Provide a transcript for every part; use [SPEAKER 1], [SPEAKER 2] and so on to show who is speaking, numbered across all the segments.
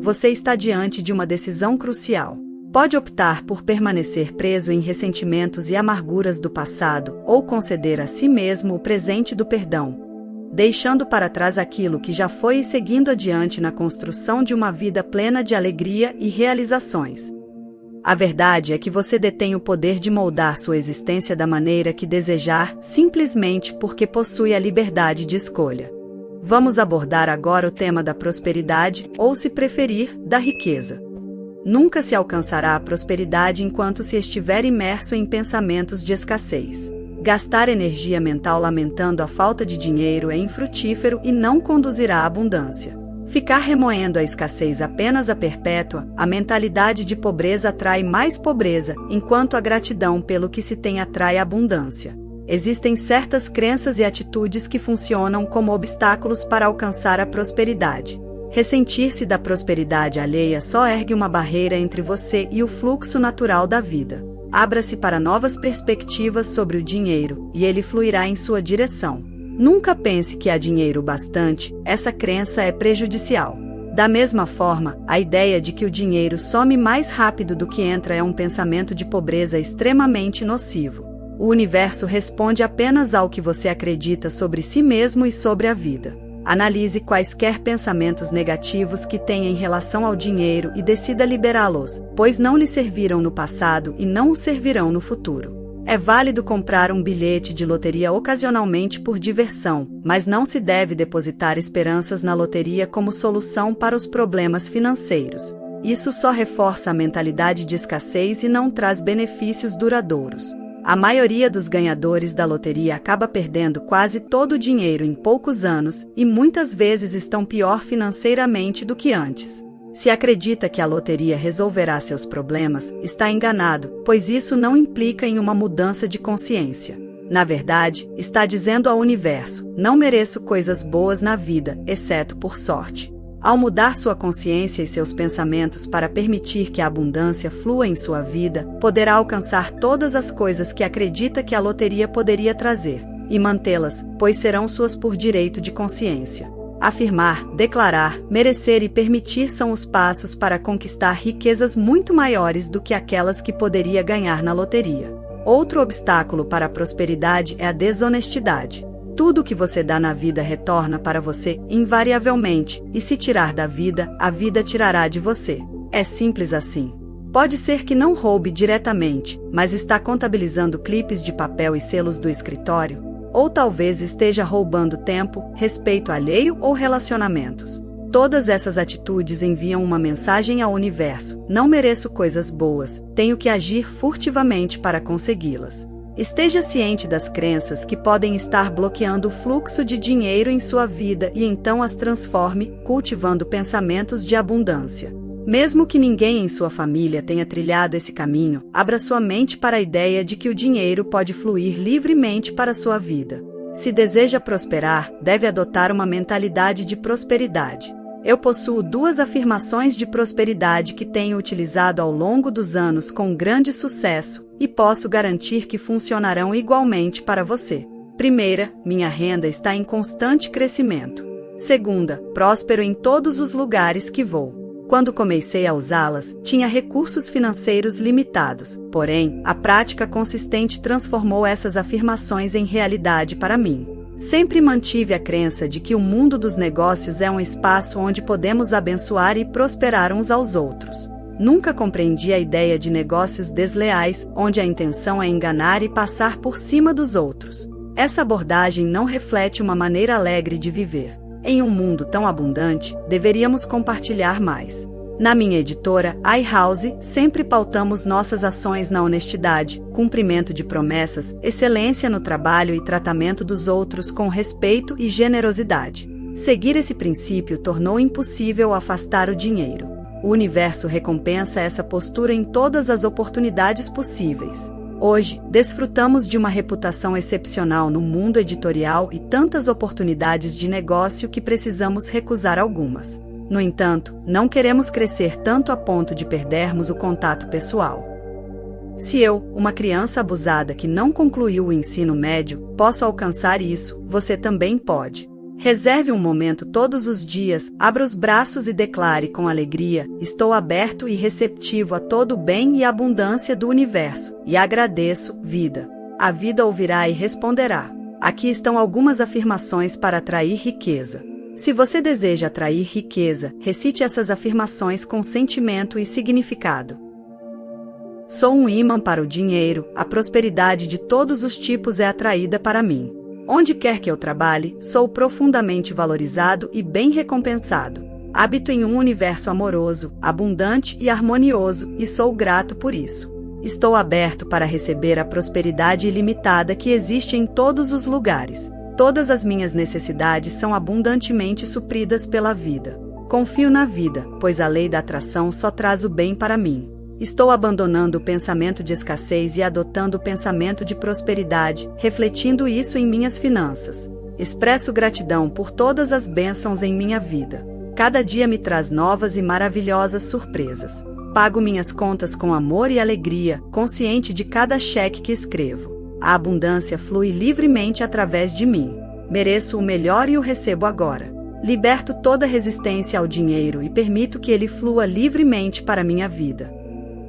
[SPEAKER 1] você está diante de uma decisão crucial. Pode optar por permanecer preso em ressentimentos e amarguras do passado ou conceder a si mesmo o presente do perdão, deixando para trás aquilo que já foi e seguindo adiante na construção de uma vida plena de alegria e realizações. A verdade é que você detém o poder de moldar sua existência da maneira que desejar, simplesmente porque possui a liberdade de escolha. Vamos abordar agora o tema da prosperidade, ou, se preferir, da riqueza. Nunca se alcançará a prosperidade enquanto se estiver imerso em pensamentos de escassez. Gastar energia mental lamentando a falta de dinheiro é infrutífero e não conduzirá à abundância. Ficar remoendo a escassez apenas a perpétua, a mentalidade de pobreza atrai mais pobreza, enquanto a gratidão pelo que se tem atrai abundância. Existem certas crenças e atitudes que funcionam como obstáculos para alcançar a prosperidade. Ressentir-se da prosperidade alheia só ergue uma barreira entre você e o fluxo natural da vida. Abra-se para novas perspectivas sobre o dinheiro, e ele fluirá em sua direção. Nunca pense que há dinheiro bastante, essa crença é prejudicial. Da mesma forma, a ideia de que o dinheiro some mais rápido do que entra é um pensamento de pobreza extremamente nocivo. O universo responde apenas ao que você acredita sobre si mesmo e sobre a vida. Analise quaisquer pensamentos negativos que tenha em relação ao dinheiro e decida liberá-los, pois não lhe serviram no passado e não o servirão no futuro. É válido comprar um bilhete de loteria ocasionalmente por diversão, mas não se deve depositar esperanças na loteria como solução para os problemas financeiros. Isso só reforça a mentalidade de escassez e não traz benefícios duradouros. A maioria dos ganhadores da loteria acaba perdendo quase todo o dinheiro em poucos anos e muitas vezes estão pior financeiramente do que antes. Se acredita que a loteria resolverá seus problemas, está enganado, pois isso não implica em uma mudança de consciência. Na verdade, está dizendo ao universo: não mereço coisas boas na vida, exceto por sorte. Ao mudar sua consciência e seus pensamentos para permitir que a abundância flua em sua vida, poderá alcançar todas as coisas que acredita que a loteria poderia trazer, e mantê-las, pois serão suas por direito de consciência. Afirmar, declarar, merecer e permitir são os passos para conquistar riquezas muito maiores do que aquelas que poderia ganhar na loteria. Outro obstáculo para a prosperidade é a desonestidade. Tudo o que você dá na vida retorna para você, invariavelmente, e se tirar da vida, a vida tirará de você. É simples assim. Pode ser que não roube diretamente, mas está contabilizando clipes de papel e selos do escritório, ou talvez esteja roubando tempo, respeito alheio ou relacionamentos. Todas essas atitudes enviam uma mensagem ao universo: não mereço coisas boas, tenho que agir furtivamente para consegui-las. Esteja ciente das crenças que podem estar bloqueando o fluxo de dinheiro em sua vida e então as transforme, cultivando pensamentos de abundância. Mesmo que ninguém em sua família tenha trilhado esse caminho, abra sua mente para a ideia de que o dinheiro pode fluir livremente para sua vida. Se deseja prosperar, deve adotar uma mentalidade de prosperidade. Eu possuo 2 afirmações de prosperidade que tenho utilizado ao longo dos anos com grande sucesso, e posso garantir que funcionarão igualmente para você. Primeira, minha renda está em constante crescimento. Segunda, próspero em todos os lugares que vou. Quando comecei a usá-las, tinha recursos financeiros limitados, porém, a prática consistente transformou essas afirmações em realidade para mim. Sempre mantive a crença de que o mundo dos negócios é um espaço onde podemos abençoar e prosperar uns aos outros. Nunca compreendi a ideia de negócios desleais, onde a intenção é enganar e passar por cima dos outros. Essa abordagem não reflete uma maneira alegre de viver. Em um mundo tão abundante, deveríamos compartilhar mais. Na minha editora, iHouse, sempre pautamos nossas ações na honestidade, cumprimento de promessas, excelência no trabalho e tratamento dos outros com respeito e generosidade. Seguir esse princípio tornou impossível afastar o dinheiro. O universo recompensa essa postura em todas as oportunidades possíveis. Hoje, desfrutamos de uma reputação excepcional no mundo editorial e tantas oportunidades de negócio que precisamos recusar algumas. No entanto, não queremos crescer tanto a ponto de perdermos o contato pessoal. Se eu, uma criança abusada que não concluiu o ensino médio, posso alcançar isso, você também pode. Reserve um momento todos os dias, abra os braços e declare com alegria: estou aberto e receptivo a todo o bem e abundância do universo, e agradeço, vida. A vida ouvirá e responderá. Aqui estão algumas afirmações para atrair riqueza. Se você deseja atrair riqueza, recite essas afirmações com sentimento e significado. Sou um ímã para o dinheiro, a prosperidade de todos os tipos é atraída para mim. Onde quer que eu trabalhe, sou profundamente valorizado e bem recompensado. Habito em um universo amoroso, abundante e harmonioso, e sou grato por isso. Estou aberto para receber a prosperidade ilimitada que existe em todos os lugares. Todas as minhas necessidades são abundantemente supridas pela vida. Confio na vida, pois a lei da atração só traz o bem para mim. Estou abandonando o pensamento de escassez e adotando o pensamento de prosperidade, refletindo isso em minhas finanças. Expresso gratidão por todas as bênçãos em minha vida. Cada dia me traz novas e maravilhosas surpresas. Pago minhas contas com amor e alegria, consciente de cada cheque que escrevo. A abundância flui livremente através de mim. Mereço o melhor e o recebo agora. Liberto toda resistência ao dinheiro e permito que ele flua livremente para minha vida.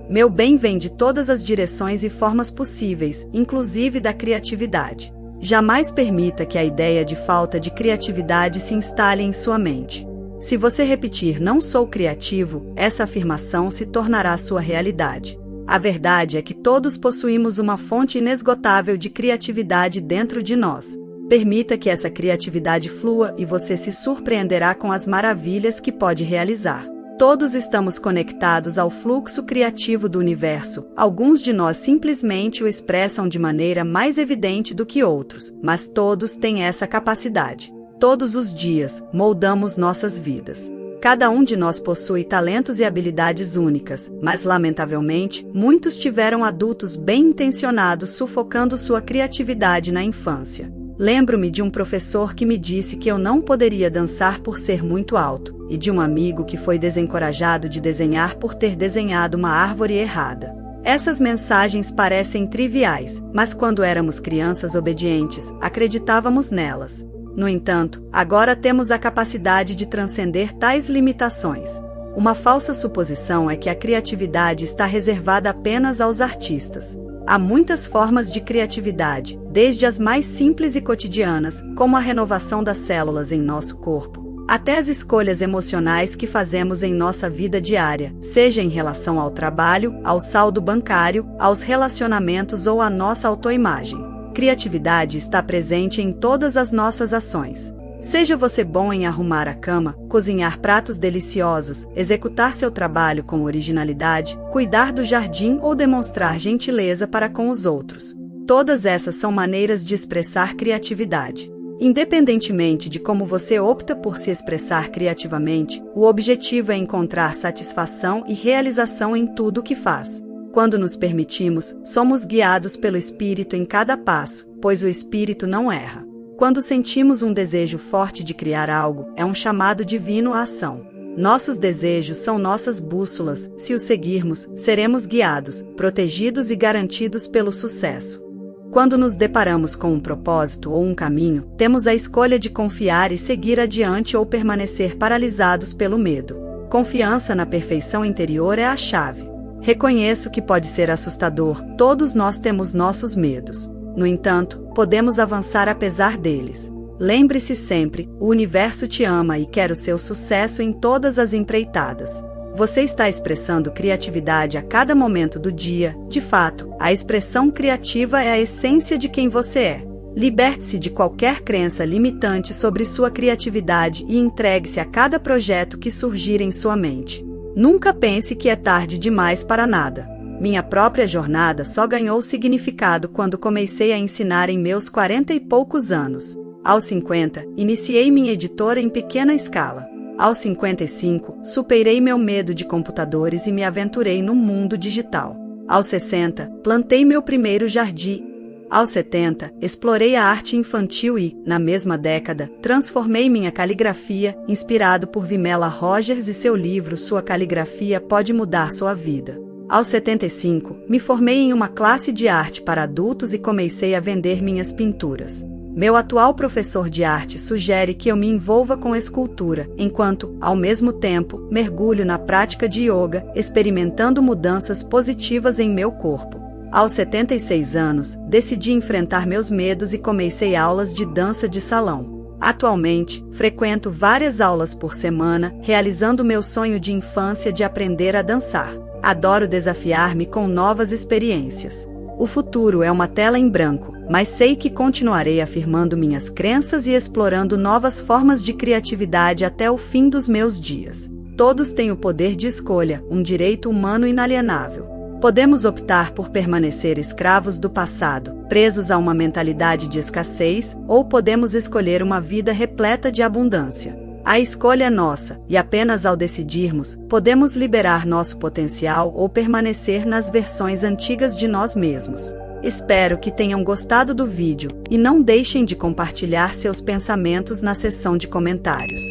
[SPEAKER 1] Meu bem vem de todas as direções e formas possíveis, inclusive da criatividade. Jamais permita que a ideia de falta de criatividade se instale em sua mente. Se você repetir "não sou criativo", essa afirmação se tornará sua realidade. A verdade é que todos possuímos uma fonte inesgotável de criatividade dentro de nós. Permita que essa criatividade flua e você se surpreenderá com as maravilhas que pode realizar. Todos estamos conectados ao fluxo criativo do universo. Alguns de nós simplesmente o expressam de maneira mais evidente do que outros, mas todos têm essa capacidade. Todos os dias, moldamos nossas vidas. Cada um de nós possui talentos e habilidades únicas, mas lamentavelmente, muitos tiveram adultos bem intencionados sufocando sua criatividade na infância. Lembro-me de um professor que me disse que eu não poderia dançar por ser muito alto, e de um amigo que foi desencorajado de desenhar por ter desenhado uma árvore errada. Essas mensagens parecem triviais, mas quando éramos crianças obedientes, acreditávamos nelas. No entanto, agora temos a capacidade de transcender tais limitações. Uma falsa suposição é que a criatividade está reservada apenas aos artistas. Há muitas formas de criatividade, desde as mais simples e cotidianas, como a renovação das células em nosso corpo, até as escolhas emocionais que fazemos em nossa vida diária, seja em relação ao trabalho, ao saldo bancário, aos relacionamentos ou à nossa autoimagem. Criatividade está presente em todas as nossas ações. Seja você bom em arrumar a cama, cozinhar pratos deliciosos, executar seu trabalho com originalidade, cuidar do jardim ou demonstrar gentileza para com os outros. Todas essas são maneiras de expressar criatividade. Independentemente de como você opta por se expressar criativamente, o objetivo é encontrar satisfação e realização em tudo o que faz. Quando nos permitimos, somos guiados pelo Espírito em cada passo, pois o Espírito não erra. Quando sentimos um desejo forte de criar algo, é um chamado divino à ação. Nossos desejos são nossas bússolas. Se os seguirmos, seremos guiados, protegidos e garantidos pelo sucesso. Quando nos deparamos com um propósito ou um caminho, temos a escolha de confiar e seguir adiante ou permanecer paralisados pelo medo. Confiança na perfeição interior é a chave. Reconheço que pode ser assustador, todos nós temos nossos medos. No entanto, podemos avançar apesar deles. Lembre-se sempre, o universo te ama e quer o seu sucesso em todas as empreitadas. Você está expressando criatividade a cada momento do dia. De fato, a expressão criativa é a essência de quem você é. Liberte-se de qualquer crença limitante sobre sua criatividade e entregue-se a cada projeto que surgir em sua mente. Nunca pense que é tarde demais para nada. Minha própria jornada só ganhou significado quando comecei a ensinar em meus 40 e poucos anos. Aos 50, iniciei minha editora em pequena escala. Aos 55, superei meu medo de computadores e me aventurei no mundo digital. Aos 60, plantei meu primeiro jardim. Aos 70, explorei a arte infantil e, na mesma década, transformei minha caligrafia, inspirado por Vimela Rogers e seu livro Sua Caligrafia Pode Mudar Sua Vida. Aos 75, me formei em uma classe de arte para adultos e comecei a vender minhas pinturas. Meu atual professor de arte sugere que eu me envolva com escultura, enquanto, ao mesmo tempo, mergulho na prática de yoga, experimentando mudanças positivas em meu corpo. Aos 76 anos, decidi enfrentar meus medos e comecei aulas de dança de salão. Atualmente, frequento várias aulas por semana, realizando meu sonho de infância de aprender a dançar. Adoro desafiar-me com novas experiências. O futuro é uma tela em branco, mas sei que continuarei afirmando minhas crenças e explorando novas formas de criatividade até o fim dos meus dias. Todos têm o poder de escolha, um direito humano inalienável. Podemos optar por permanecer escravos do passado, presos a uma mentalidade de escassez, ou podemos escolher uma vida repleta de abundância. A escolha é nossa, e apenas ao decidirmos, podemos liberar nosso potencial ou permanecer nas versões antigas de nós mesmos. Espero que tenham gostado do vídeo, e não deixem de compartilhar seus pensamentos na seção de comentários.